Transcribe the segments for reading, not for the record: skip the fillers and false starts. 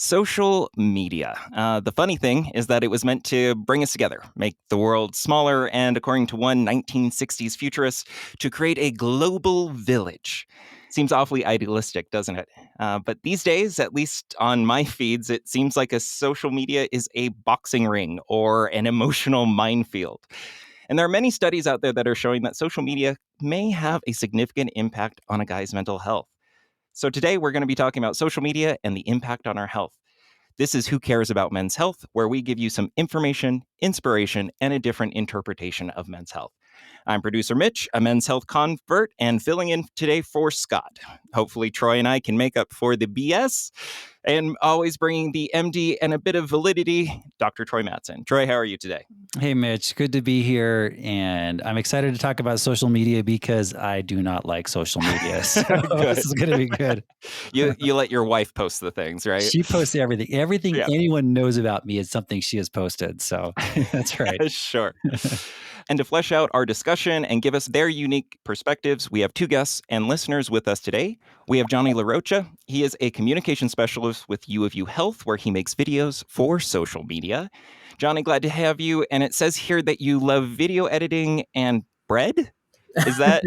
Social media. The funny thing is that it was meant to bring us together, make the world smaller, and according to one 1960s futurist, to create a global village. Seems awfully idealistic, doesn't it? But these days, at least on my feeds, it seems like a social media is a boxing ring or an emotional minefield. And there are many studies out there that are showing that social media may have a significant impact on a guy's mental health. So today we're going to be talking about social media and the impact on our health. This is Who Cares About Men's Health, where we give you some information, inspiration, and a different interpretation of men's health. I'm producer Mitch, a men's health convert, and filling in today for Scott. Hopefully, Troy and I can make up for the BS, and always bringing the MD and a bit of validity, Dr. Troy Mattson. Troy, how are you today? Hey, Mitch, good to be here. And I'm excited to talk about social media because I do not like social media. So this is going to be good. You let your wife post the things, right? She posts everything. Everything Yeah. anyone knows about me is something she has posted. So that's right. Sure. And to flesh out our discussion and give us their unique perspectives, we have two guests and listeners with us today. We have Johnny LaRocha. He is a communication specialist with U of U Health, where he makes videos for social media. Johnny, glad to have you. And it says here that you love video editing and bread. Is that?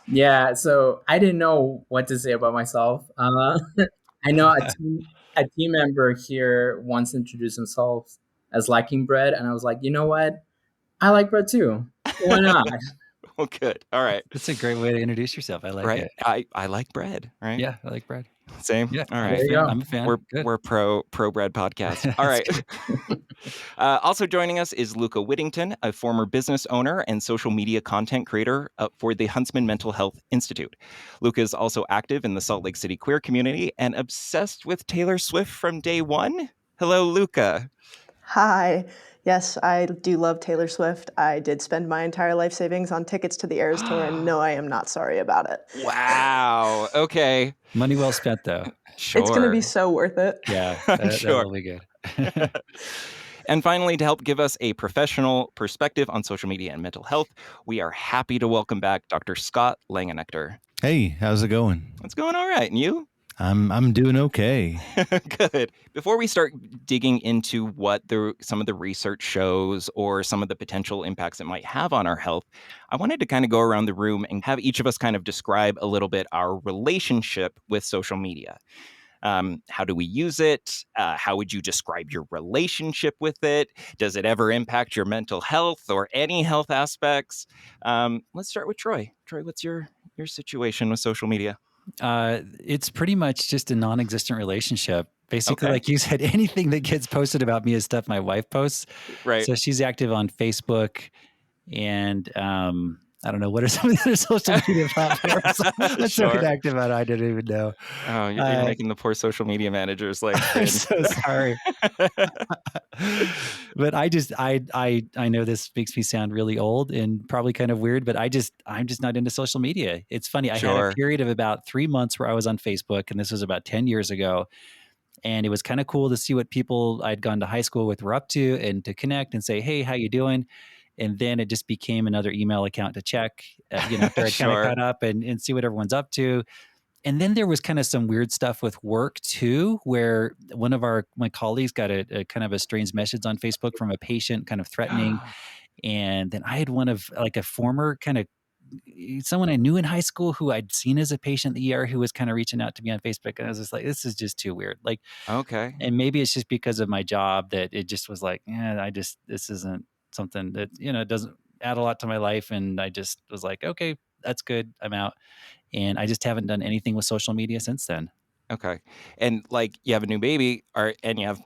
Yeah, so I didn't know what to say about myself. I know a team member here once introduced himself as liking bread, and I was like, you know what? I like bread too. Why not? Well, good. All right. That's a great way to introduce yourself. I like it. I like bread, right? Yeah, I like bread. Same. Yeah, all right. I'm a fan. We're pro bread podcast. All right. Also joining us is Luca Whittington, a former business owner and social media content creator for the Huntsman Mental Health Institute. Luca is also active in the Salt Lake City queer community and obsessed with Taylor Swift from day one. Hello, Luca. Hi. Yes, I do love Taylor Swift. I did spend my entire life savings on tickets to the Eras Tour, and no, I am not sorry about it. Wow. Okay. Money well spent, though. Sure. It's going to be so worth it. Yeah, that will be good. And finally, to help give us a professional perspective on social media and mental health, we are happy to welcome back Dr. Scott Langenector. Hey, how's it going? It's going all right. And you? I'm doing okay. Good. Before we start digging into what some of the research shows or some of the potential impacts it might have on our health, I wanted to kind of go around the room and have each of us kind of describe a little bit our relationship with social media. How do we use it? How would you describe your relationship with it? Does it ever impact your mental health or any health aspects? Let's start with Troy. Troy, what's your situation with social media? It's pretty much just a non-existent relationship. Basically, Okay. like you said, anything that gets posted about me is stuff my wife posts. Right. So she's active on Facebook and I don't know, what are some of the other social media platforms? That's so Sure. inactive on, I didn't even know. Oh, you're making the poor social media managers like I'm so sorry. But I know this makes me sound really old and probably kind of weird, but I'm just not into social media. It's funny. I had Sure. a period of about 3 months where I was on Facebook, and this was about 10 years ago. And it was kind of cool to see what people I'd gone to high school with were up to and to connect and say, hey, how you doing? And then it just became another email account to check, after I kind of Sure. caught up and see what everyone's up to. And then there was kind of some weird stuff with work too, where one of my colleagues got a kind of a strange message on Facebook from a patient kind of threatening. And then I had one of like a former kind of someone I knew in high school who I'd seen as a patient in the ER who was kind of reaching out to me on Facebook. And I was just like, this is just too weird. Like, Okay. and maybe it's just because of my job that it just was like, this isn't something that, it doesn't add a lot to my life. And I just was like, okay, that's good. I'm out. And I just haven't done anything with social media since then. Okay. And like you have a new baby and you have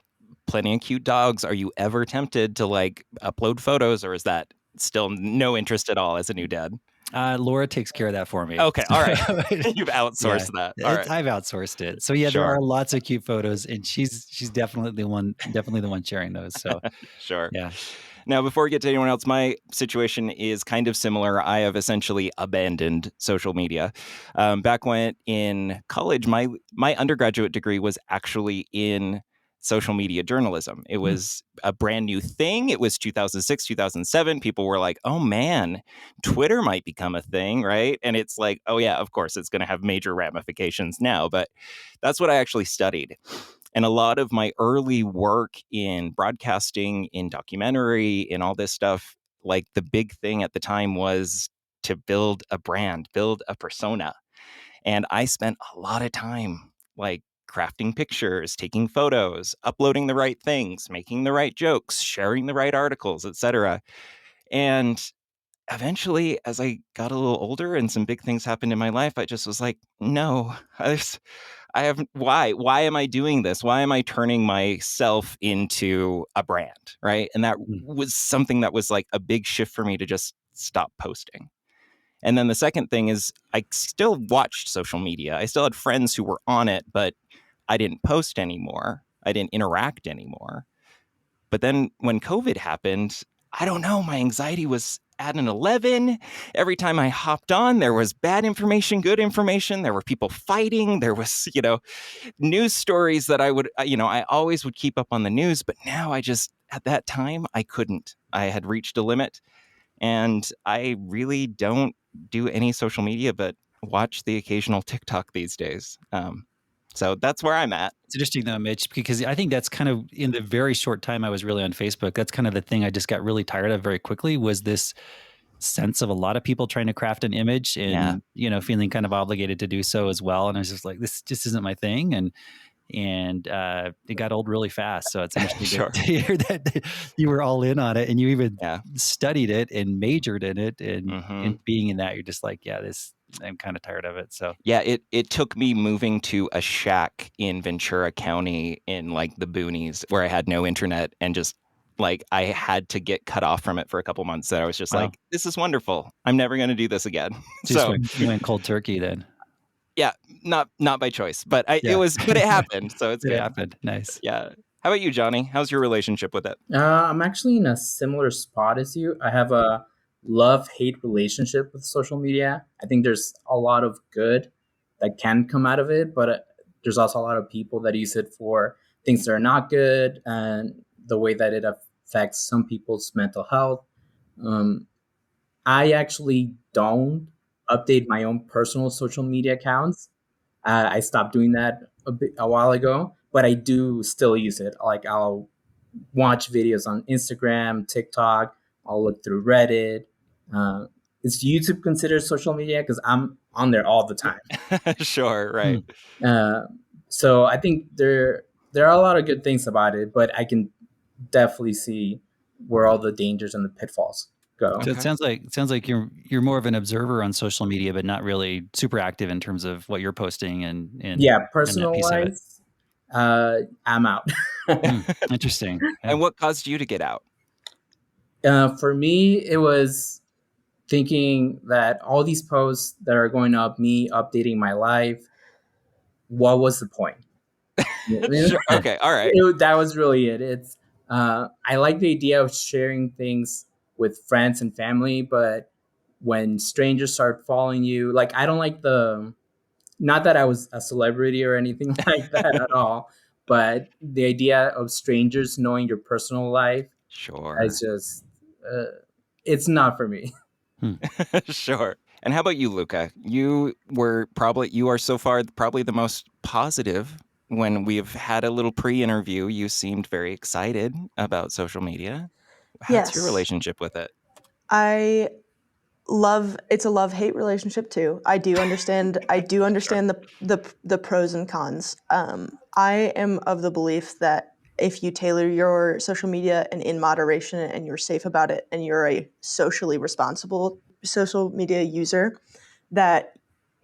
plenty of cute dogs. Are you ever tempted to like upload photos, or is that still no interest at all as a new dad? Laura takes care of that for me. Okay. All right. You've outsourced that. All right. I've outsourced it. So yeah, Sure. there are lots of cute photos, and she's definitely the one sharing those. So Sure. yeah. Now, before we get to anyone else, my situation is kind of similar. I have essentially abandoned social media. Back when in college, my undergraduate degree was actually in social media journalism. It was a brand new thing. It was 2006, 2007. People were like, oh man, Twitter might become a thing, right? And it's like, oh yeah, of course, it's going to have major ramifications now. But that's what I actually studied. And a lot of my early work in broadcasting, in documentary, in all this stuff, like the big thing at the time was to build a brand, build a persona. And I spent a lot of time like crafting pictures, taking photos, uploading the right things, making the right jokes, sharing the right articles, etc. And eventually, as I got a little older and some big things happened in my life, I just was like, no, why am I doing this? Why am I turning myself into a brand? Right. And that was something that was like a big shift for me to just stop posting. And then the second thing is I still watched social media. I still had friends who were on it, but I didn't post anymore. I didn't interact anymore. But then when COVID happened, I don't know, my anxiety was at an 11. Every time I hopped on, there was bad information, good information. There were people fighting. There was, news stories that I always would keep up on the news. But now at that time, I couldn't. I had reached a limit. And I really don't do any social media, but watch the occasional TikTok these days. So that's where I'm at. It's interesting though, Mitch, because I think that's kind of in the very short time I was really on Facebook. That's kind of the thing I just got really tired of very quickly was this sense of a lot of people trying to craft an image and, feeling kind of obligated to do so as well. And I was just like, this just isn't my thing. And it got old really fast. So it's interesting to hear that you were all in on it and you even studied it and majored in it. And, and being in that, you're just like, I'm kind of tired of it. So it took me moving to a shack in Ventura County in like the boonies where I had no internet and just like I had to get cut off from it for a couple months. So I was just like, this is wonderful. I'm never going to do this again. So you went cold turkey then. Yeah, not by choice, but but it happened. So it's good. It happened. Nice. Yeah. How about you, Johnny? How's your relationship with it? I'm actually in a similar spot as you. I have a love-hate relationship with social media. I think there's a lot of good that can come out of it, but there's also a lot of people that use it for things that are not good and the way that it affects some people's mental health. I actually don't update my own personal social media accounts. I stopped doing that a while ago, but I do still use it. Like I'll watch videos on Instagram, TikTok. I'll look through Reddit. Is YouTube considered social media? Because I'm on there all the time. Sure, right. So I think there are a lot of good things about it, but I can definitely see where all the dangers and the pitfalls go. So it sounds like you're more of an observer on social media, but not really super active in terms of what you're posting and personal life. I'm out. Interesting. And what caused you to get out? For me, it was thinking that all these posts that are going up, me updating my life, what was the point? Sure. Okay, all right. That was really it. It's I like the idea of sharing things with friends and family, but when strangers start following you, like I don't like not that I was a celebrity or anything like that at all, but the idea of strangers knowing your personal life, it's just it's not for me. Sure. And how about you, Luca? You are so far probably the most positive. When we've had a little pre-interview, you seemed very excited about social media. How's your relationship with it? It's a love-hate relationship too. I do understand the pros and cons. I am of the belief that if you tailor your social media and in moderation and you're safe about it and you're a socially responsible social media user, that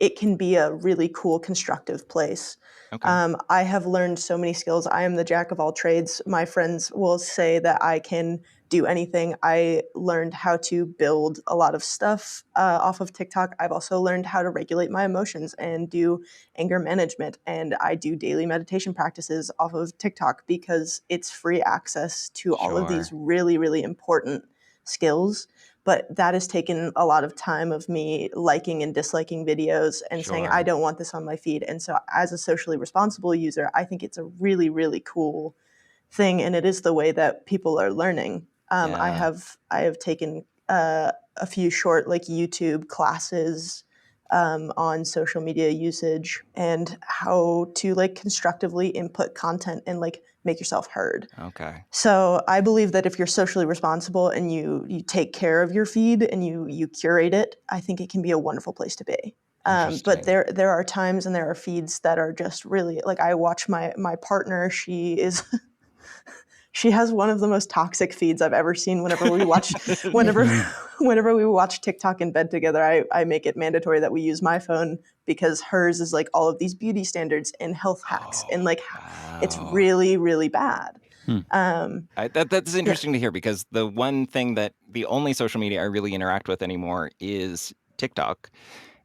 it can be a really cool, constructive place. Okay. I have learned so many skills. I am the jack of all trades. My friends will say that I can do anything. I learned how to build a lot of stuff off of TikTok. I've also learned how to regulate my emotions and do anger management. And I do daily meditation practices off of TikTok because it's free access to all of these really, really important skills. But that has taken a lot of time of me liking and disliking videos and saying, I don't want this on my feed. And so as a socially responsible user, I think it's a really, really cool thing. And it is the way that people are learning. I have taken a few short like YouTube classes on social media usage and how to like constructively input content and like make yourself heard. Okay. So I believe that if you're socially responsible and you take care of your feed and you curate it, I think it can be a wonderful place to be. But there are times and there are feeds that are just really like, I watch my partner. She is she has one of the most toxic feeds I've ever seen. Whenever we watch TikTok in bed together, I make it mandatory that we use my phone because hers is like all of these beauty standards and health hacks and like it's really, really bad. That's interesting to hear, because the only social media I really interact with anymore is TikTok.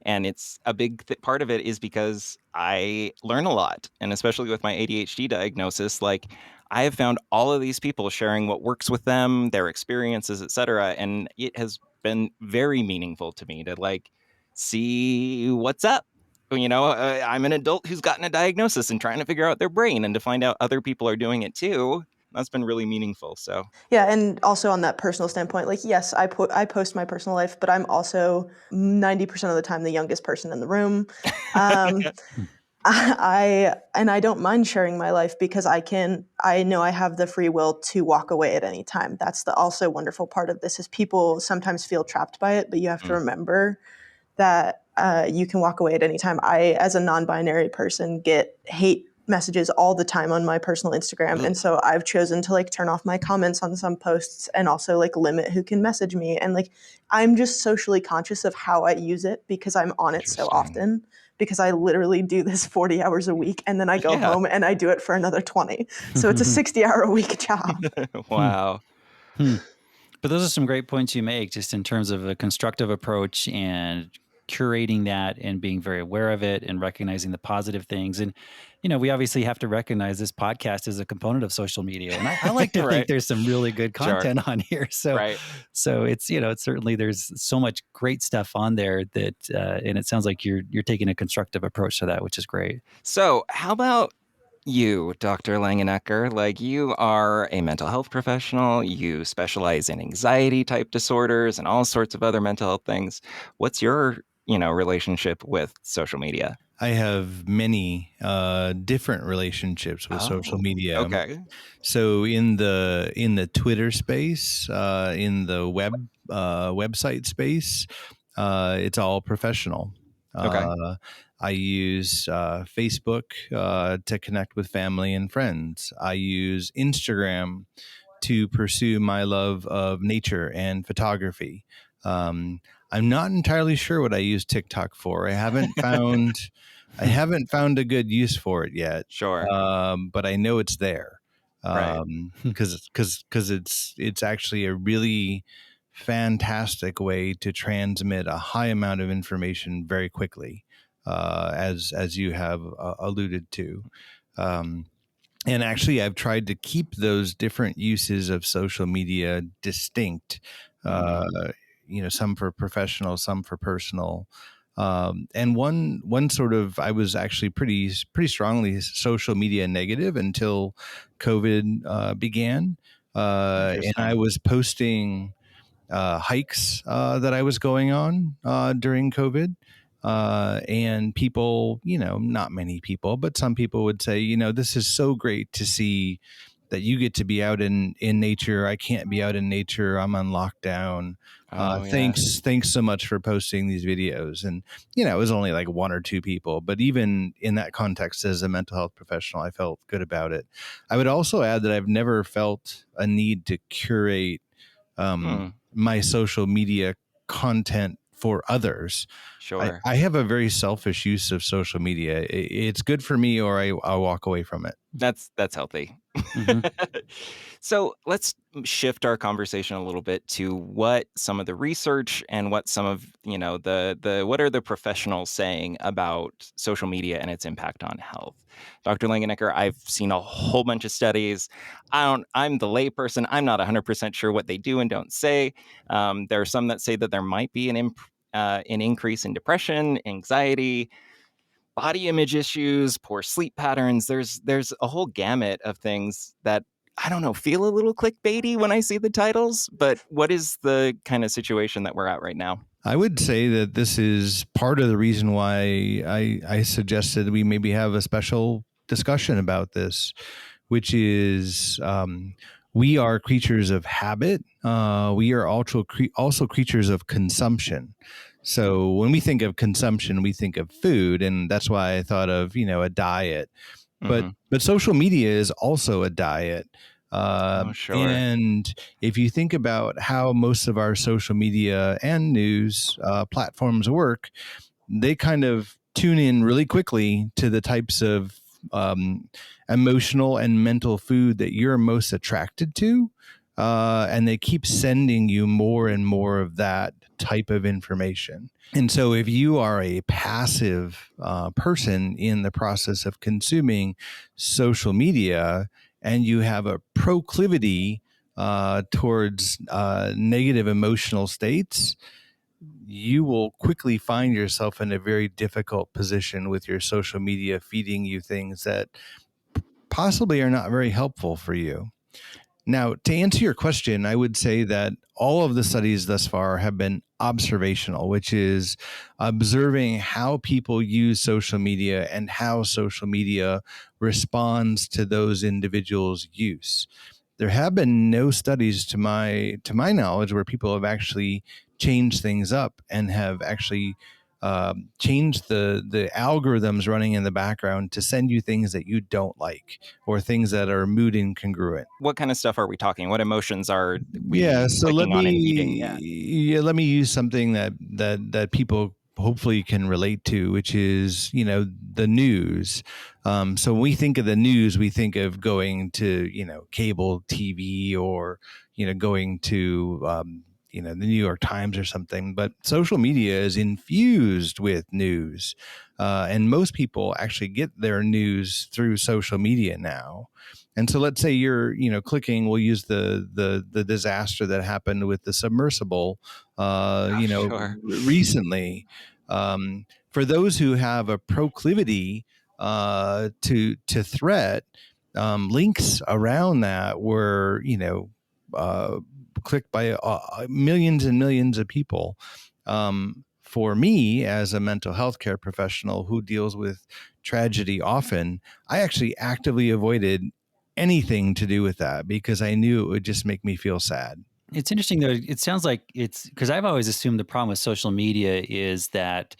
And it's a big part of it is because I learn a lot. And especially with my ADHD diagnosis, like I have found all of these people sharing what works with them, their experiences, etc. And it has been very meaningful to me to like see what's up. I'm an adult who's gotten a diagnosis and trying to figure out their brain, and to find out other people are doing it too. That's been really meaningful. So yeah, and also on that personal standpoint, like yes, I post my personal life, but I'm also 90% of the time the youngest person in the room. I don't mind sharing my life because I know I have the free will to walk away at any time. That's the also wonderful part of this is people sometimes feel trapped by it, but you have to remember that you can walk away at any time. I, as a non-binary person, get hate messages all the time on my personal Instagram. And so I've chosen to like turn off my comments on some posts and also like limit who can message me. And like, I'm just socially conscious of how I use it because I'm on it so often, because I literally do this 40 hours a week and then I go home and I do it for another 20. So it's a 60-hour-a-week job. Wow. But those are some great points you make just in terms of a constructive approach and curating that and being very aware of it and recognizing the positive things. And, we obviously have to recognize this podcast is a component of social media. And I like to think there's some really good content on here. So, it's, it's certainly there's so much great stuff on there that, and it sounds like you're taking a constructive approach to that, which is great. So how about you, Dr. Langenecker? Like, you are a mental health professional. You specialize in anxiety type disorders and all sorts of other mental health things. What's your, relationship with social media? I have many different relationships with social media. Okay. So in the Twitter space, in the website space, it's all professional. Okay. I use Facebook to connect with family and friends. I use Instagram to pursue my love of nature and photography. I'm not entirely sure what I use TikTok for. I haven't found a good use for it yet. Sure. But I know it's there. Because it's actually a really fantastic way to transmit a high amount of information very quickly, as you have alluded to. And actually, I've tried to keep those different uses of social media distinct. Some for professional, some for personal. And one sort of, I was actually pretty strongly social media negative until COVID began. And I was posting hikes that I was going on during COVID. And people, not many people, but some people would say, this is so great to see that you get to be out in nature. I can't be out in nature. I'm on lockdown. Thanks so much for posting these videos. And, it was only like one or two people, but even in that context, as a mental health professional, I felt good about it. I would also add that I've never felt a need to curate my social media content for others. Sure. I have a very selfish use of social media. It's good for me, or I'll walk away from it. That's healthy. So let's shift our conversation a little bit to what some of the research and what some of, what are the professionals saying about social media and its impact on health. Dr. Langenecker, I've seen a whole bunch of studies. I'm the layperson. I'm not 100% sure what they do and don't say. There are some that say that there might be an increase in depression, anxiety, body image issues, poor sleep patterns. There's a whole gamut of things that, I don't know, feel a little clickbaity when I see the titles. But what is the kind of situation that we're at right now? I would say that this is part of the reason why I suggested we maybe have a special discussion about this, which is we are creatures of habit. We are also creatures of consumption. So when we think of consumption, we think of food, and that's why I thought of a diet. But social media is also a diet. Sure. And if you think about how most of our social media and news platforms work, they kind of tune in really quickly to the types of emotional and mental food that you're most attracted to. And they keep sending you more and more of that type of information. And so if you are a passive person in the process of consuming social media, and you have a proclivity towards negative emotional states, you will quickly find yourself in a very difficult position with your social media feeding you things that possibly are not very helpful for you. Now, to answer your question, I would say that all of the studies thus far have been observational, which is observing how people use social media and how social media responds to those individuals' use. There have been no studies to my knowledge where people have actually changed things up and have actually change the algorithms running in the background to send you things that you don't like or things that are mood incongruent. What kind of stuff are we talking? What emotions are we So clicking on and eating? let me use something that people hopefully can relate to, which is the news. So when we think of the news, we think of going to cable TV or going to the New York Times or something, but social media is infused with news. And most people actually get their news through social media now. And so let's say you're, clicking, we'll use the disaster that happened with the submersible, Sure. recently. For those who have a proclivity to threat, links around that were, clicked by millions and millions of people. For me, as a mental health care professional who deals with tragedy often, I actually actively avoided anything to do with that because I knew it would just make me feel sad. It's interesting though. It sounds like it's because I've always assumed the problem with social media is that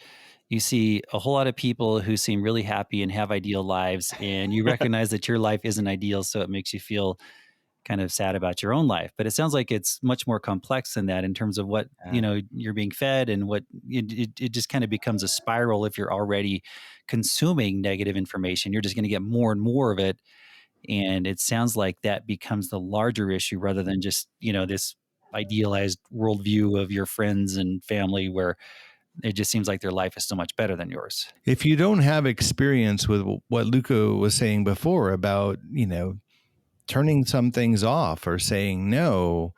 you see a whole lot of people who seem really happy and have ideal lives, and you recognize that your life isn't ideal, so it makes you feel kind of sad about your own life. But it sounds like it's much more complex than that in terms of what you're being fed and what it just kind of becomes a spiral. If you're already consuming negative information, you're just going to get more and more of it. And it sounds like that becomes the larger issue rather than just, this idealized worldview of your friends and family where it just seems like their life is so much better than yours. If you don't have experience with what Luca was saying before about, turning some things off or saying no,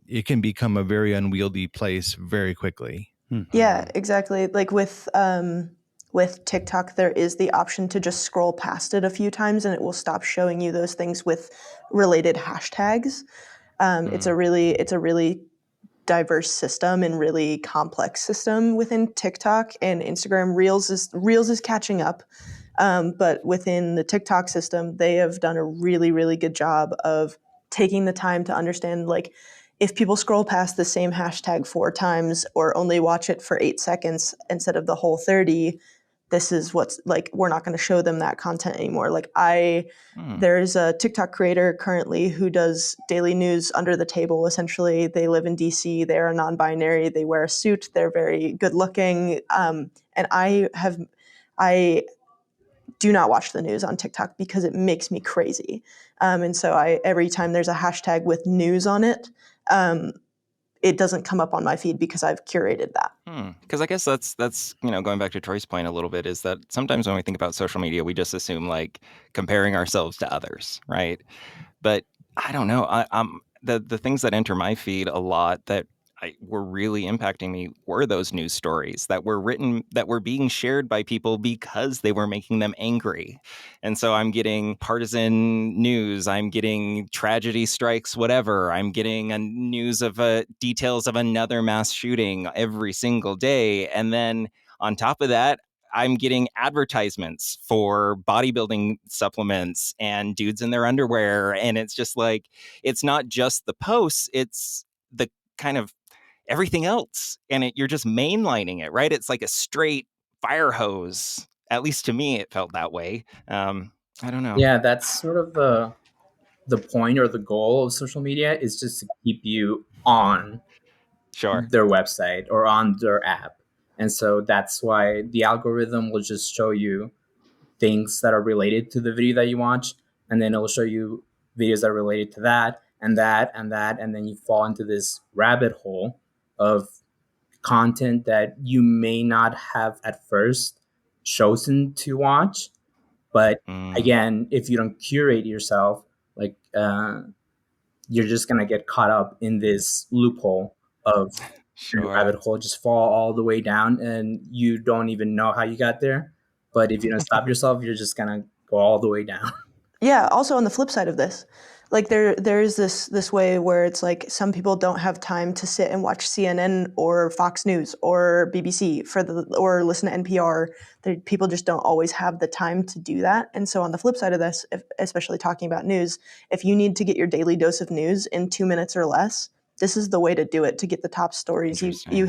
it can become a very unwieldy place very quickly. Yeah, exactly. Like with TikTok, there is the option to just scroll past it a few times and it will stop showing you those things with related hashtags. It's a really diverse system and really complex system within TikTok, and Instagram Reels is catching up. But within the TikTok system, they have done a really, really good job of taking the time to understand, like, if people scroll past the same hashtag 4 times or only watch it for 8 seconds instead of the whole 30, this is what's like, we're not going to show them that content anymore. Like there's a TikTok creator currently who does daily news under the table. Essentially, they live in DC. They're a non-binary. They wear a suit. They're very good looking. And I do not watch the news on TikTok because it makes me crazy. And so every time there's a hashtag with news on it, it doesn't come up on my feed because I've curated that. Because I guess that's going back to Troy's point a little bit, is that sometimes when we think about social media, we just assume like comparing ourselves to others, right? But I don't know. The things that enter my feed a lot that were really impacting me were those news stories that were written, that were being shared by people because they were making them angry. And so I'm getting partisan news, I'm getting tragedy strikes, whatever. I'm getting a news of details of another mass shooting every single day. And then on top of that, I'm getting advertisements for bodybuilding supplements and dudes in their underwear. And it's just like, it's not just the posts, it's the kind of everything else. And you're just mainlining it, right? It's like a straight fire hose. At least to me, it felt that way. I don't know. Yeah, that's sort of the point or the goal of social media, is just to keep you on Sure. their website or on their app. And so that's why the algorithm will just show you things that are related to the video that you watch, and then it'll show you videos that are related to that and that and that, and then you fall into this rabbit hole of content that you may not have at first chosen to watch. But again, if you don't curate yourself, like you're just gonna get caught up in this loophole of your rabbit hole, just fall all the way down, and you don't even know how you got there. But if you don't stop yourself, you're just gonna go all the way down. Yeah. Also, on the flip side of this, like there's this way where it's like some people don't have time to sit and watch CNN or Fox News or BBC or listen to NPR. People just don't always have the time to do that. And so on the flip side of this, especially talking about news, if you need to get your daily dose of news in 2 minutes or less, this is the way to do it, to get the top stories. You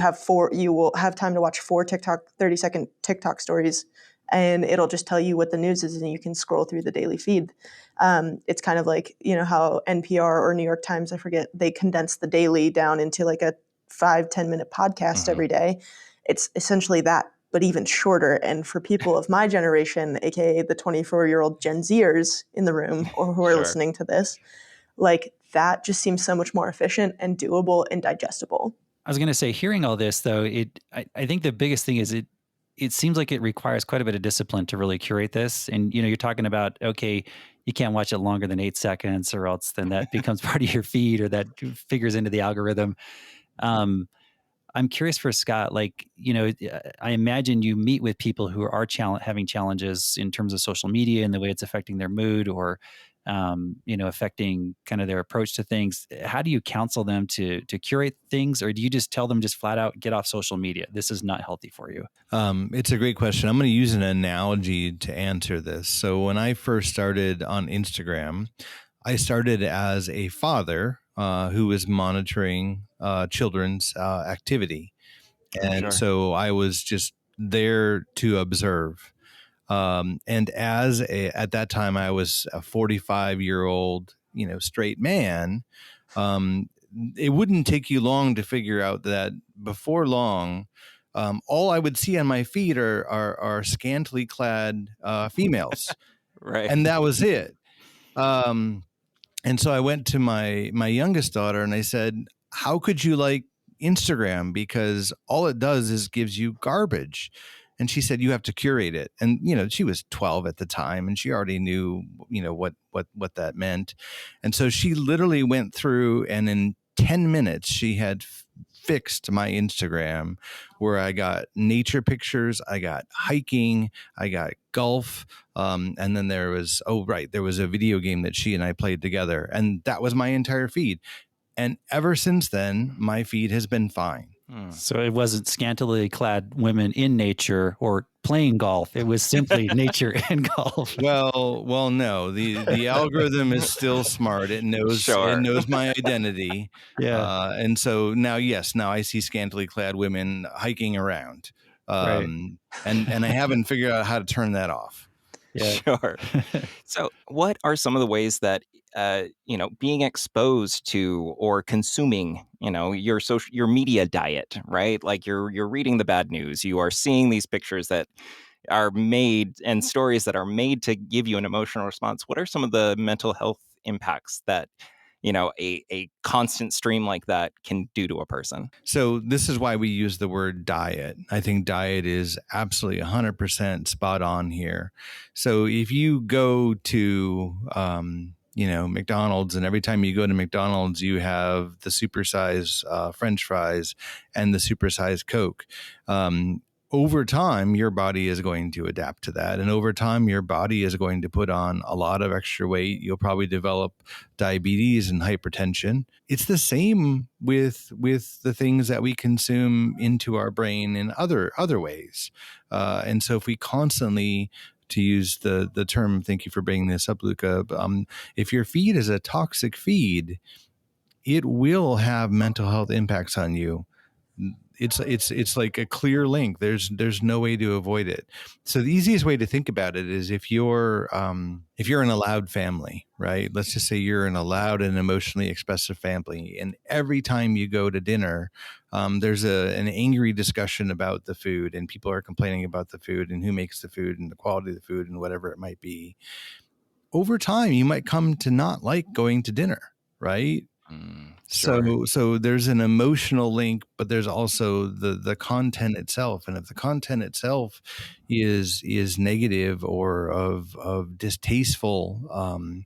will have time to watch 30-second TikTok stories, and it'll just tell you what the news is, and you can scroll through the daily feed. It's kind of like, how NPR or New York Times, I forget, they condense the daily down into like a 5-10 minute podcast every day. It's essentially that, but even shorter. And for people of my generation, aka the 24-year-old Gen Zers in the room or who are listening to this, like that just seems so much more efficient and doable and digestible. I was going to say, hearing all this though, I think the biggest thing is it seems like it requires quite a bit of discipline to really curate this. And, you're talking about, okay, you can't watch it longer than 8 seconds or else then that becomes part of your feed or that figures into the algorithm. I'm curious for Scott, like, I imagine you meet with people who are having challenges in terms of social media and the way it's affecting their mood or, affecting kind of their approach to things. How do you counsel them to curate things, or do you just tell them just flat out, get off social media? This is not healthy for you. It's a great question. I'm going to use an analogy to answer this. So when I first started on Instagram, I started as a father who was monitoring children's activity. And so I was just there to observe. And at that time, I was a 45-year-old, straight man. It wouldn't take you long to figure out that before long, all I would see on my feed are scantily clad females. Right. And that was it. And so I went to my youngest daughter and I said, how could you like Instagram? Because all it does is gives you garbage. And she said, you have to curate it. And, she was 12 at the time and she already knew, what that meant. And so she literally went through, and in 10 minutes, she had fixed my Instagram, where I got nature pictures, I got hiking, I got golf. And then there was a video game that she and I played together. And that was my entire feed. And ever since then, my feed has been fine. So it wasn't scantily clad women in nature or playing golf. It was simply nature and golf. Well, no. The algorithm is still smart. It knows my identity. Yeah. And so now I see scantily clad women hiking around. And I haven't figured out how to turn that off. Yeah. Sure. So what are some of the ways that being exposed to or consuming, your media diet, right? Like you're reading the bad news, you are seeing these pictures that are made and stories that are made to give you an emotional response. What are some of the mental health impacts that a constant stream like that can do to a person? So this is why we use the word diet. I think diet is absolutely 100% spot on here. So if you go to, McDonald's, and every time you go to McDonald's, you have the supersize French fries and the supersize Coke. Over time, your body is going to adapt to that. And over time, your body is going to put on a lot of extra weight. You'll probably develop diabetes and hypertension. It's the same with the things that we consume into our brain in other ways. And so if we constantly, to use the term, thank you for bringing this up, Luca, if your feed is a toxic feed, it will have mental health impacts on you. It's like a clear link. There's no way to avoid it. So the easiest way to think about it is if you're in a loud family, right? Let's just say you're in a loud and emotionally expressive family, and every time you go to dinner, there's an angry discussion about the food, and people are complaining about the food and who makes the food and the quality of the food and whatever it might be. Over time, you might come to not like going to dinner, right? Sure. So there's an emotional link, but there's also the content itself. And if the content itself is negative or of distasteful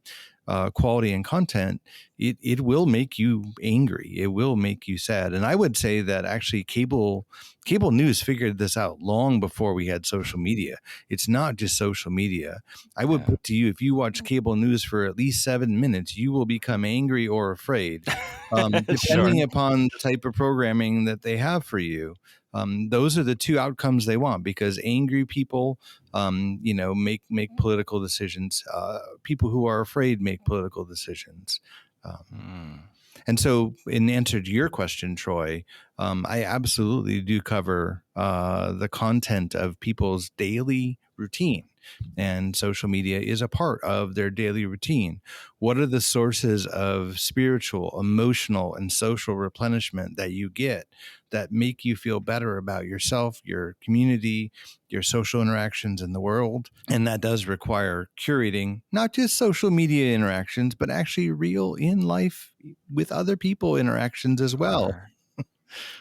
quality and content, it will make you angry. It will make you sad. And I would say that actually cable news figured this out long before we had social media. It's not just social media. I would put to you, if you watch cable news for at least 7 minutes, you will become angry or afraid, depending upon the type of programming that they have for you. Those are the two outcomes they want, because angry people, make political decisions. People who are afraid make political decisions. And so, in answer to your question, Troy, I absolutely do cover the content of people's daily routine. And social media is a part of their daily routine. What are the sources of spiritual, emotional, and social replenishment that you get that make you feel better about yourself, your community, your social interactions in the world? And that does require curating not just social media interactions, but actually real in life with other people interactions as well.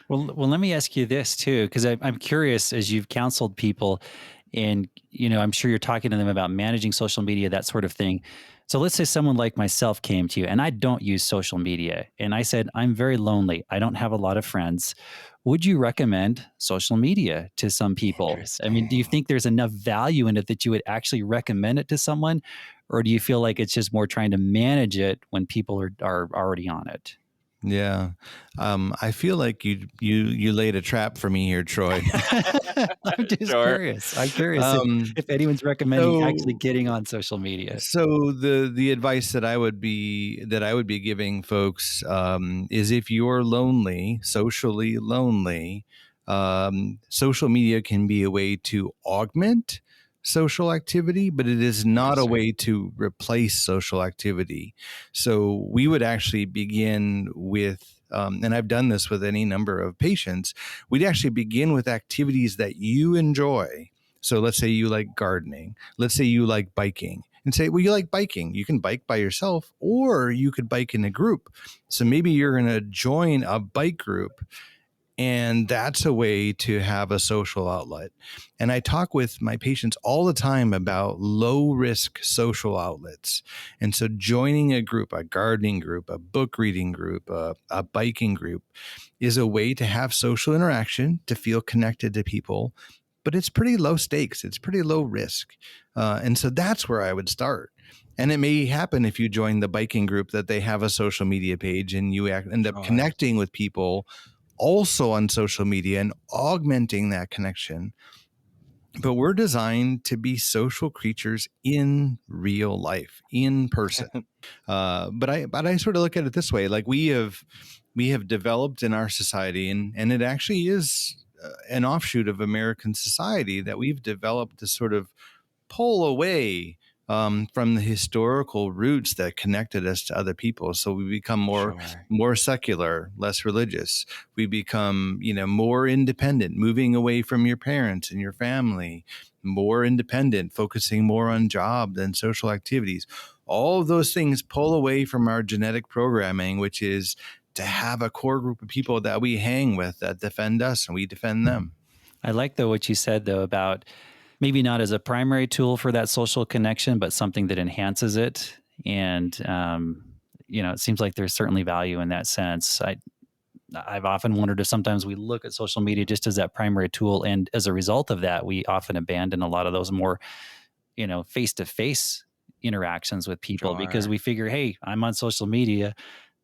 Well, let me ask you this too, because I'm curious, as you've counseled people, and I'm sure you're talking to them about managing social media, that sort of thing. So let's say someone like myself came to you, and I don't use social media, and I said, I'm very lonely. I don't have a lot of friends. Would you recommend social media to some people? I mean, do you think there's enough value in it that you would actually recommend it to someone? Or do you feel like it's just more trying to manage it when people are already on it? Yeah. I feel like you laid a trap for me here, Troy. I'm just curious. I'm curious if anyone's recommending actually getting on social media. So the advice that I would be giving folks is, if you're lonely, socially lonely, social media can be a way to augment social activity, but it is not a way to replace social activity. So we would actually begin with, and I've done this with any number of patients, we'd actually begin with activities that you enjoy. So let's say you like gardening. Let's say you like biking. And say, well, you like biking. You can bike by yourself, or you could bike in a group. So maybe you're going to join a bike group, and that's a way to have a social outlet. And I talk with my patients all the time about low risk social outlets. And so joining a group, a gardening group, a book reading group, a biking group, is a way to have social interaction, to feel connected to people. But it's pretty low stakes. It's pretty low risk. And so that's where I would start. And it may happen, if you join the biking group, that they have a social media page, and you end up connecting with people also on social media and augmenting that connection. But we're designed to be social creatures in real life, in person. But I sort of look at it this way: like we have developed in our society, and it actually is an offshoot of American society, that we've developed to sort of pull away from the historical roots that connected us to other people. So we become more secular, less religious. We become, more independent, moving away from your parents and your family, more independent, focusing more on job than social activities. All of those things pull away from our genetic programming, which is to have a core group of people that we hang with, that defend us and we defend them. I like what you said though about maybe not as a primary tool for that social connection, but something that enhances it. And, it seems like there's certainly value in that sense. I've often wondered if sometimes we look at social media just as that primary tool. And as a result of that, we often abandon a lot of those more, face-to-face interactions with people because Sure. we figure, hey, I'm on social media.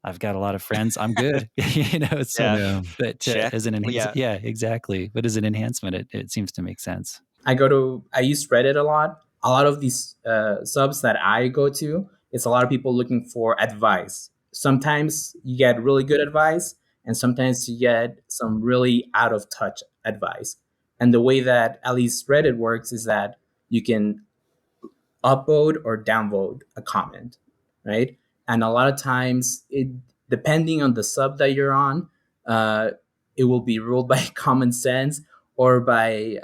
I've got a lot of friends. I'm good. So, Yeah. Yeah. but Check. as an Yeah. enhancement, yeah, exactly. But as an enhancement, it seems to make sense. I use Reddit a lot. A lot of these subs that I go to, it's a lot of people looking for advice. Sometimes you get really good advice, and sometimes you get some really out of touch advice. And the way that at least Reddit works is that you can upvote or downvote a comment, right? And a lot of times, depending on the sub that you're on, uh, it will be ruled by common sense or by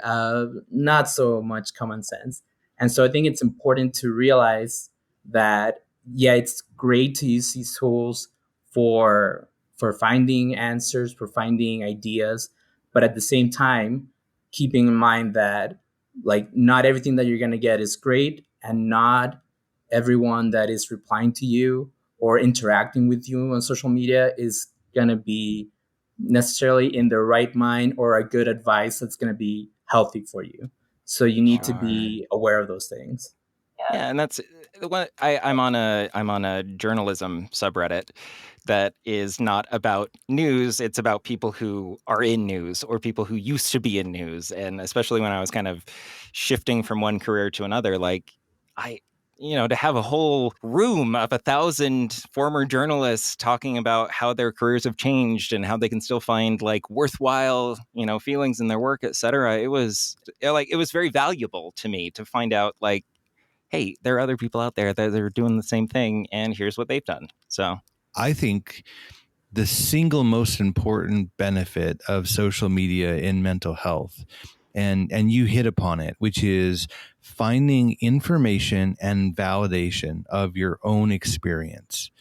not so much common sense. And so I think it's important to realize that, yeah, it's great to use these tools for finding answers, for finding ideas, but at the same time, keeping in mind that like not everything that you're going to get is great, and not everyone that is replying to you or interacting with you on social media is going to be necessarily in the right mind or a good advice that's going to be healthy for you. So you need to Sure. be aware of those things. Yeah, and that's the one. I'm on a journalism subreddit that is not about news. It's about people who are in news or people who used to be in news. And especially when I was kind of shifting from one career to another, like I, to have a whole room of 1,000 former journalists talking about how their careers have changed and how they can still find like worthwhile, feelings in their work, et cetera. It was very valuable to me to find out like, hey, there are other people out there that are doing the same thing, and here's what they've done. So I think the single most important benefit of social media in mental health, and you hit upon it, which is finding information and validation of your own experience.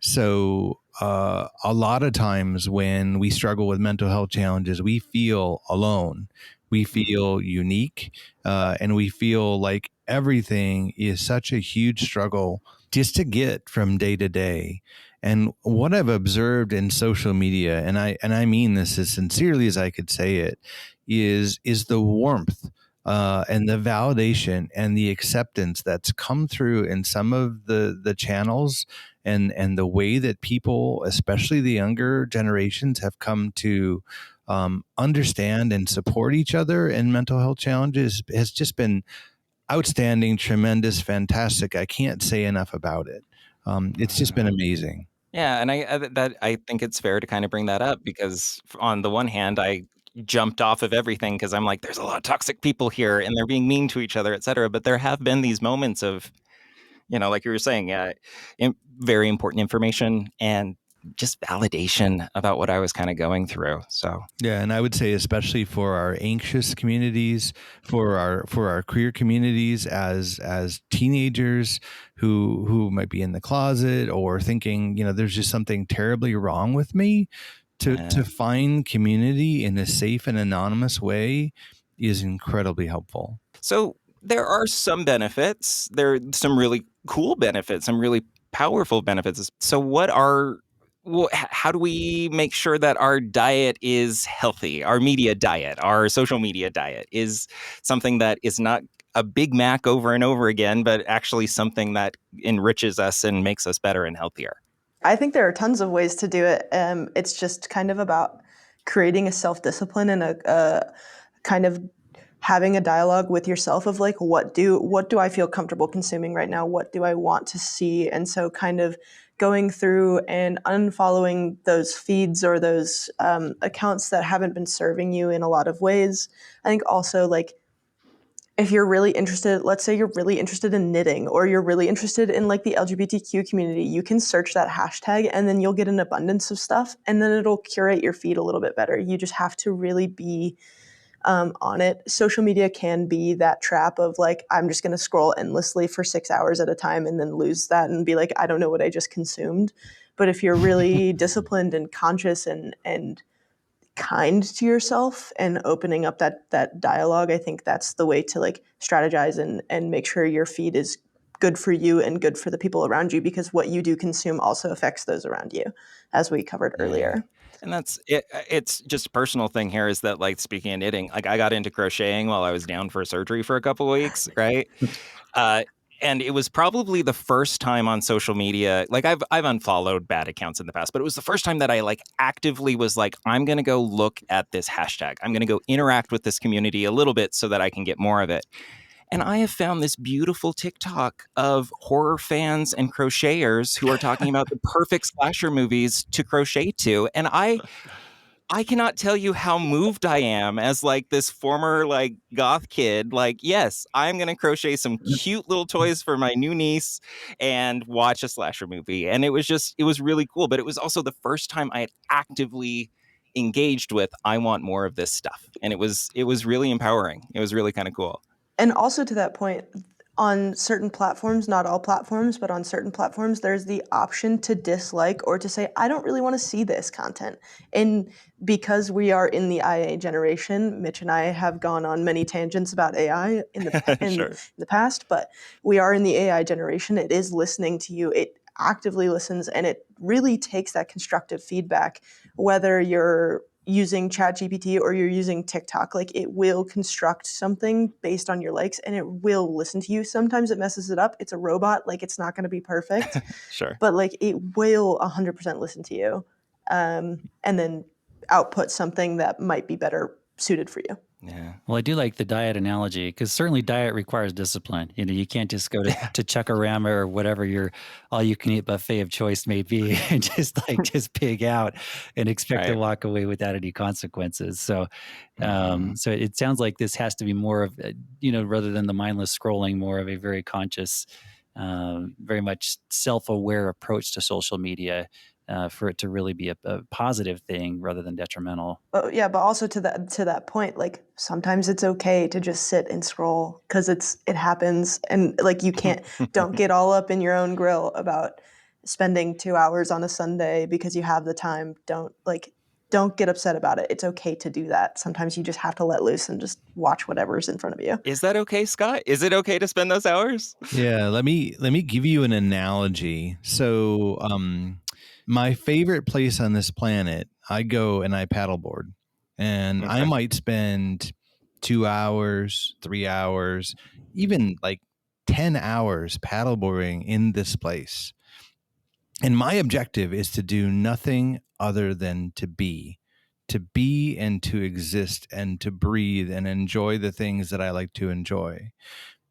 So a lot of times when we struggle with mental health challenges, we feel alone, we feel unique, and we feel like everything is such a huge struggle just to get from day to day. And what I've observed in social media, and I mean this as sincerely as I could say it, is the warmth and the validation and the acceptance that's come through in some of the channels, and the way that people, especially the younger generations, have come to understand and support each other in mental health challenges has just been outstanding, tremendous, fantastic. I can't say enough about it. It's just been amazing. yeah, and I think it's fair to kind of bring that up because on the one hand, I jumped off of everything because I'm like, there's a lot of toxic people here and they're being mean to each other, et cetera. But there have been these moments of, like you were saying, very important information and just validation about what I was kind of going through. So Yeah, and I would say especially for our anxious communities, for our queer communities, as teenagers who might be in the closet or thinking, there's just something terribly wrong with me, to find community in a safe and anonymous way is incredibly helpful. So there are some benefits. There are some really cool benefits, some really powerful benefits. So how do we make sure that our diet is healthy? Our media diet, our social media diet is something that is not a Big Mac over and over again, but actually something that enriches us and makes us better and healthier. I think there are tons of ways to do it. It's just kind of about creating a self-discipline and a kind of having a dialogue with yourself of like, what do I feel comfortable consuming right now? What do I want to see? And so kind of going through and unfollowing those feeds or those accounts that haven't been serving you in a lot of ways. I think also like, if you're really interested, let's say you're really interested in knitting or you're really interested in like the LGBTQ community, you can search that hashtag and then you'll get an abundance of stuff and then it'll curate your feed a little bit better. You just have to really be on it. Social media can be that trap of like, I'm just going to scroll endlessly for 6 hours at a time and then lose that and be like, I don't know what I just consumed. But if you're really disciplined and conscious and kind to yourself and opening up that dialogue, I think that's the way to like strategize and make sure your feed is good for you and good for the people around you, because what you do consume also affects those around you, as we covered earlier. And that's it. It's just a personal thing here is that, like, speaking of knitting, like I got into crocheting while I was down for surgery for a couple of weeks, right? And it was probably the first time on social media, like I've unfollowed bad accounts in the past, but it was the first time that I like actively was like, I'm going to go look at this hashtag. I'm going to go interact with this community a little bit so that I can get more of it. And I have found this beautiful TikTok of horror fans and crocheters who are talking about the perfect slasher movies to crochet to. And I cannot tell you how moved I am as like this former like goth kid. Like, yes, I'm going to crochet some cute little toys for my new niece and watch a slasher movie. And it was really cool. But it was also the first time I had actively engaged with, I want more of this stuff. And it was really empowering. It was really kind of cool. And also to that point, on certain platforms, not all platforms, but on certain platforms, there's the option to dislike or to say, I don't really want to see this content. And because we are in the IA generation, Mitch and I have gone on many tangents about AI in the past, but we are in the AI generation. It is listening to you. It actively listens, and it really takes that constructive feedback, whether you're using ChatGPT or you're using TikTok. Like, it will construct something based on your likes, and it will listen to you. Sometimes it messes it up. It's a robot. Like, it's not going to be perfect. Sure. But like, it will 100% listen to you, and then output something that might be better suited for you. Yeah. Well, I do like the diet analogy, because certainly diet requires discipline. You know, you can't just go to Chuckarama or whatever your all-you-can-eat buffet of choice may be and just pig out and expect to walk away without any consequences. So, so it sounds like this has to be more of, rather than the mindless scrolling, more of a very conscious, very much self-aware approach to social media. For it to really be a positive thing rather than detrimental. But also to that point, like, sometimes it's okay to just sit and scroll, because it happens, and like, you don't get all up in your own grill about spending 2 hours on a Sunday because you have the time. Don't get upset about it. It's okay to do that. Sometimes you just have to let loose and just watch whatever's in front of you. Is that okay, Scott? Is it okay to spend those hours? Yeah, let me give you an analogy. So, my favorite place on this planet, I go and I paddleboard, and I might spend 2 hours, 3 hours, even like 10 hours paddleboarding in this place. And my objective is to do nothing other than to be and to exist and to breathe and enjoy the things that I like to enjoy.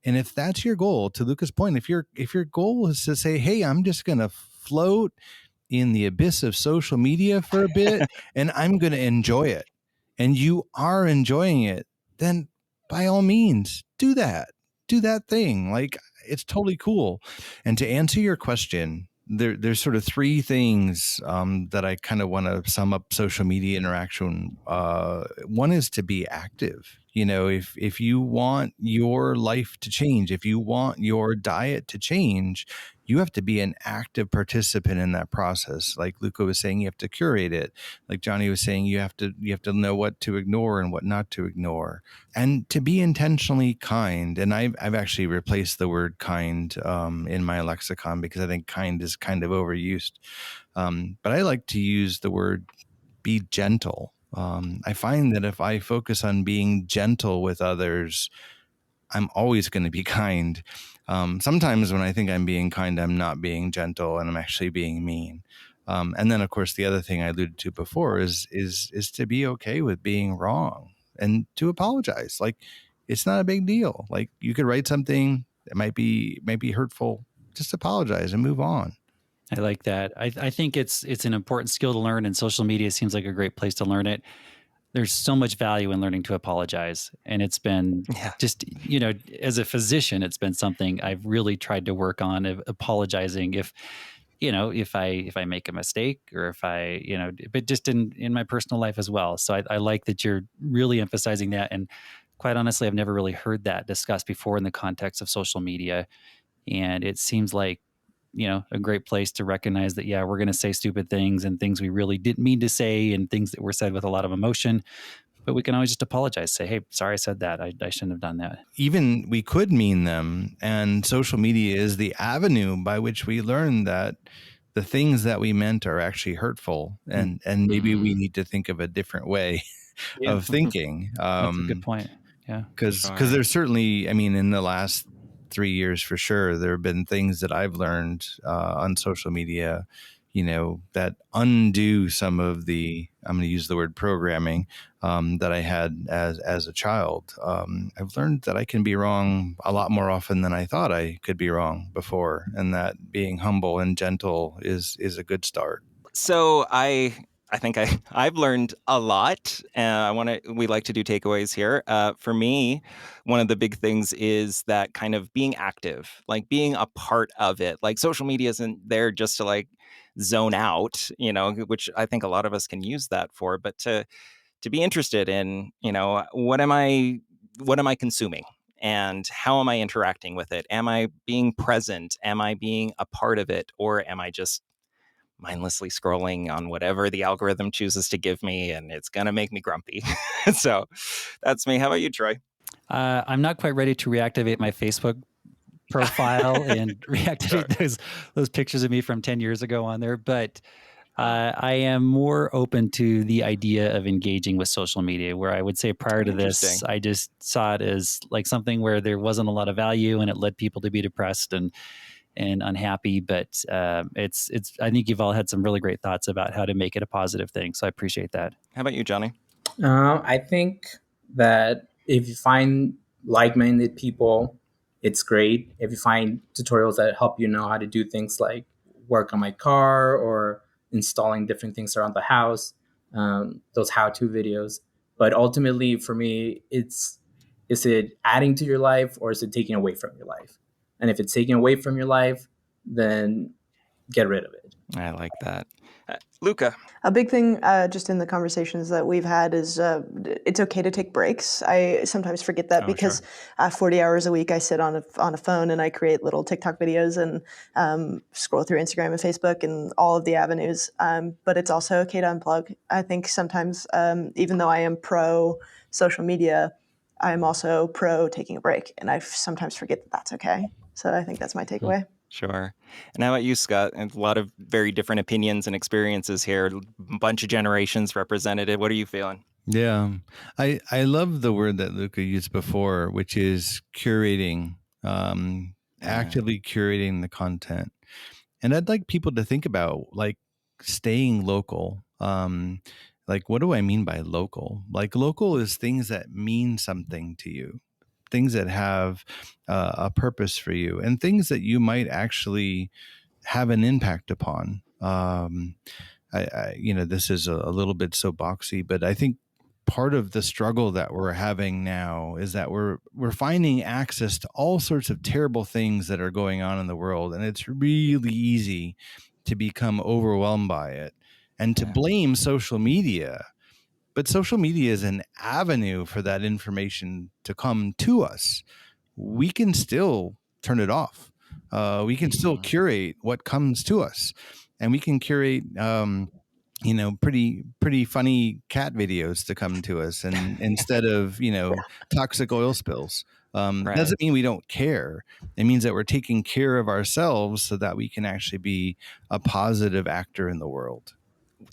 And if that's your goal, to Luca's point, if your goal is to say, hey, I'm just going to float in the abyss of social media for a bit and I'm going to enjoy it, and you are enjoying it, then by all means do that thing. Like, it's totally cool. And to answer your question, there's sort of three things that I kind of want to sum up social media interaction. One is to be active. You know, if you want your life to change, if you want your diet to change, you have to be an active participant in that process. Like Luca was saying, you have to curate it. Like Johnny was saying, you have to know what to ignore and what not to ignore, and to be intentionally kind. And I've actually replaced the word kind in my lexicon, because I think kind is kind of overused. But I like to use the word be gentle. I find that if I focus on being gentle with others, I'm always going to be kind. Sometimes when I think I'm being kind, I'm not being gentle and I'm actually being mean. And then, of course, the other thing I alluded to before is to be okay with being wrong and to apologize. Like, it's not a big deal. Like, you could write something that might be hurtful. Just apologize and move on. I like that. I think it's an important skill to learn, and social media seems like a great place to learn it. There's so much value in learning to apologize. And it's been just, as a physician, it's been something I've really tried to work on, of apologizing if I make a mistake, or if but just in my personal life as well. So I like that you're really emphasizing that. And quite honestly, I've never really heard that discussed before in the context of social media. And it seems like, a great place to recognize that, we're going to say stupid things and things we really didn't mean to say, and things that were said with a lot of emotion. but we can always just apologize, say, hey, sorry I said that. I shouldn't have done that. Even we could mean them, and social media is the avenue by which we learn that the things that we meant are actually hurtful, and maybe we need to think of a different way of thinking. That's a good point. Yeah. Because there's certainly, I mean, in the last 3 years for sure, there have been things that I've learned on social media, that undo some of the, I'm going to use the word programming, that I had as a child. I've learned that I can be wrong a lot more often than I thought I could be wrong before, and that being humble and gentle is a good start. So I think I've learned a lot. We like to do takeaways here. For me, one of the big things is that kind of being active, like being a part of it. Like social media isn't there just to like zone out, which I think a lot of us can use that for, but to be interested in, what am I consuming? And how am I interacting with it? Am I being present? Am I being a part of it? Or am I just mindlessly scrolling on whatever the algorithm chooses to give me, and it's going to make me grumpy? So that's me. How about you, Troy? I'm not quite ready to reactivate my Facebook profile and reactivate those pictures of me from 10 years ago on there. But I am more open to the idea of engaging with social media, where I would say prior to this, I just saw it as like something where there wasn't a lot of value and it led people to be depressed and unhappy. But it's I think you've all had some really great thoughts about how to make it a positive thing. So I appreciate that. How about you, Johnny? I think that if you find like-minded people, it's great. If you find tutorials that help you know how to do things like work on my car or installing different things around the house, those how-to videos. But ultimately, for me, is it adding to your life or is it taking away from your life? And if it's taking away from your life, then get rid of it. I like that. Luca. A big thing just in the conversations that we've had is it's okay to take breaks. I sometimes forget that because 40 hours a week I sit on a phone and I create little TikTok videos and scroll through Instagram and Facebook and all of the avenues. But it's also okay to unplug. I think sometimes, even though I am pro social media, I'm also pro taking a break. And I sometimes forget that that's okay. So I think that's my takeaway. Sure. And how about you, Scott? A lot of very different opinions and experiences here. A bunch of generations represented. What are you feeling? Yeah. I love the word that Luca used before, which is curating, actively curating the content. And I'd like people to think about like staying local. Like, what do I mean by local? Like local is things that mean something to you, things that have a purpose for you, and things that you might actually have an impact upon. This is a little bit soapboxy, but I think part of the struggle that we're having now is that we're finding access to all sorts of terrible things that are going on in the world, and it's really easy to become overwhelmed by it and to blame social media. But social media is an avenue for that information to come to us. We can still turn it off. We can still curate what comes to us, and we can curate, pretty funny cat videos to come to us, and instead of toxic oil spills. Right. Doesn't mean we don't care. It means that we're taking care of ourselves so that we can actually be a positive actor in the world.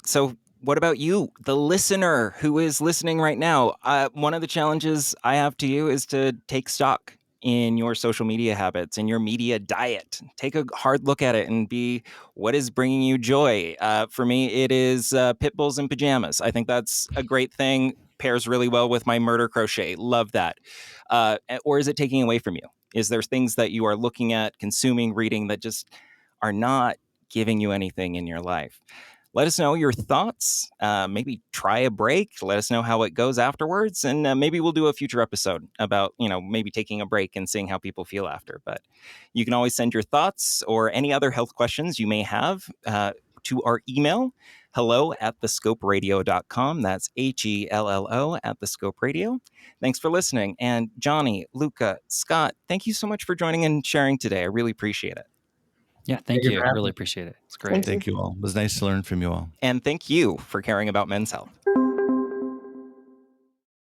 So what about you, the listener who is listening right now? One of the challenges I have to you is to take stock in your social media habits, in your media diet. Take a hard look at it and be what is bringing you joy. For me, it is pit bulls in pajamas. I think that's a great thing. Pairs really well with my murder crochet. Love that. Or is it taking away from you? Is there things that you are looking at, consuming, reading that just are not giving you anything in your life? Let us know your thoughts. Maybe try a break. Let us know how it goes afterwards. And maybe we'll do a future episode about, maybe taking a break and seeing how people feel after. But you can always send your thoughts or any other health questions you may have to our email, hello@thescoperadio.com. That's HELLO@thescoperadio. Thanks for listening. And Johnny, Luca, Scott, thank you so much for joining and sharing today. I really appreciate it. Yeah, thank you. I really appreciate it. It's great. Thank you all. It was nice to learn from you all. And thank you for caring about men's health.